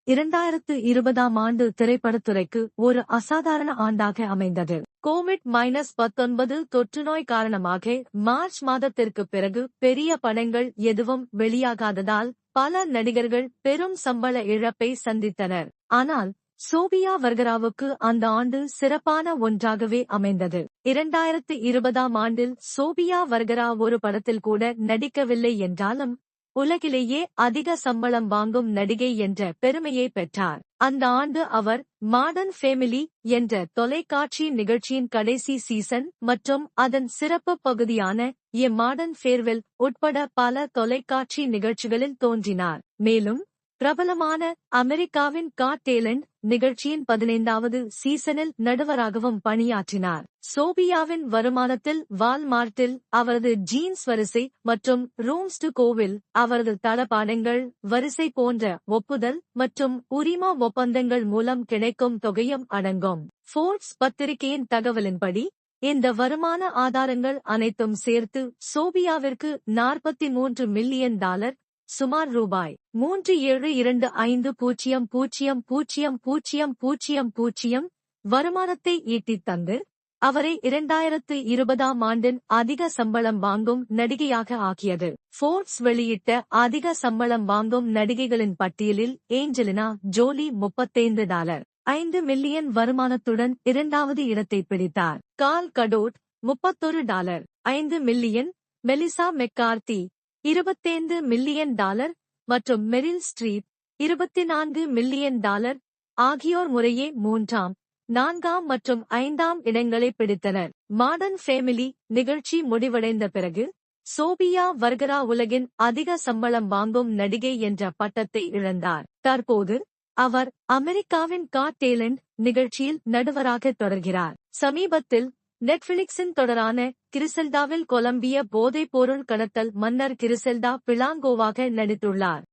2020ஆம் ஆண்டு திரைப்படத்துறைக்கு ஒரு அசாதாரண ஆண்டாக அமைந்தது. கோவிட்-19 தொற்றுநோய் காரணமாக மார்ச் மாதத்திற்கு பிறகு பெரிய படங்கள் எதுவும் வெளியாகாததால் பல நடிகர்கள் பெரும் சம்பள இழப்பை சந்தித்தனர். ஆனால் சோபியா வர்கராவுக்கு அந்த ஆண்டு சிறப்பான ஒன்றாகவே அமைந்தது. 2020ஆம் ஆண்டில் சோபியா வர்கரா ஒரு படத்தில் கூட நடிக்கவில்லை என்றாலும் உலகிலேயே அதிக சம்பளம் வாங்கும் நடிகை என்ற பெருமையை பெற்றார். அந்த ஆண்டு அவர் மாடர்ன் ஃபேமிலி என்ற தொலைக்காட்சி நிகழ்ச்சியின் கடைசி சீசன் மற்றும் அதன் சிறப்பு பகுதியான எ மாடர்ன் ஃபேர்வெல் உட்பட பல தொலைக்காட்சி நிகழ்ச்சிகளில் தோன்றினார். மேலும் பிரபலமான அமெரிக்காவின் காட் டேலண்ட் நிகழ்ச்சியின் 15வது சீசனில் நடுவராகவும் பணியாற்றினார். சோபியாவின் வருமானத்தில் வால்மார்ட்டில் அவரது ஜீன்ஸ் வரிசை மற்றும் ரூம்ஸ் டு கோவில் அவரது தளபாடங்கள் வரிசை போன்ற ஒப்புதல் மற்றும் உரிம ஒப்பந்தங்கள் மூலம் கிடைக்கும் தொகையும் அடங்கும். ஃபோர்ப்ஸ் பத்திரிகையின் தகவலின்படி இந்த வருமான ஆதாரங்கள் அனைத்தும் சேர்த்து சோபியாவிற்கு $43 மில்லியன் சுமார் ரூபாய் 372500000 வருமானத்தை ஈட்டித் தந்து அவரை 2020ஆம் ஆண்டின் அதிக சம்பளம் வாங்கும் நடிகையாக ஆக்கியது. ஃபோர்ப்ஸ் வெளியிட்ட அதிக சம்பளம் வாங்கும் நடிகைகளின் பட்டியலில் ஏஞ்சலினா ஜோலி $35 மில்லியன் வருமானத்துடன் 2வது இடத்தை பிடித்தார். கால் கடோட் $31 மில்லியன், மெலிசா மெக்கார்த்தி $25 மில்லியன் மற்றும் மெரில் ஸ்ட்ரீப் $24 மில்லியன் ஆகியோர் முறையே 3ஆம், 4ஆம் மற்றும் 5ஆம் இடங்களை பிடித்தனர். மாடர்ன் ஃபேமிலி நிகழ்ச்சி முடிவடைந்த பிறகு சோபியா வர்கரா உலகின் அதிக சம்பளம் வாங்கும் நடிகை என்ற பட்டத்தை இழந்தார். தற்போது அவர் அமெரிக்காவின் காட் டேலண்ட் நிகழ்ச்சியில் நடுவராக தொடர்கிறார். சமீபத்தில் நெட்ஃபிளிக்ஸின் தொடரான கிரிசெல்டாவில் கொலம்பிய போதைப்பொருள் கடத்தல் மன்னர் கிரிசெல்டா பிளாங்கோவாக நடித்துள்ளார்.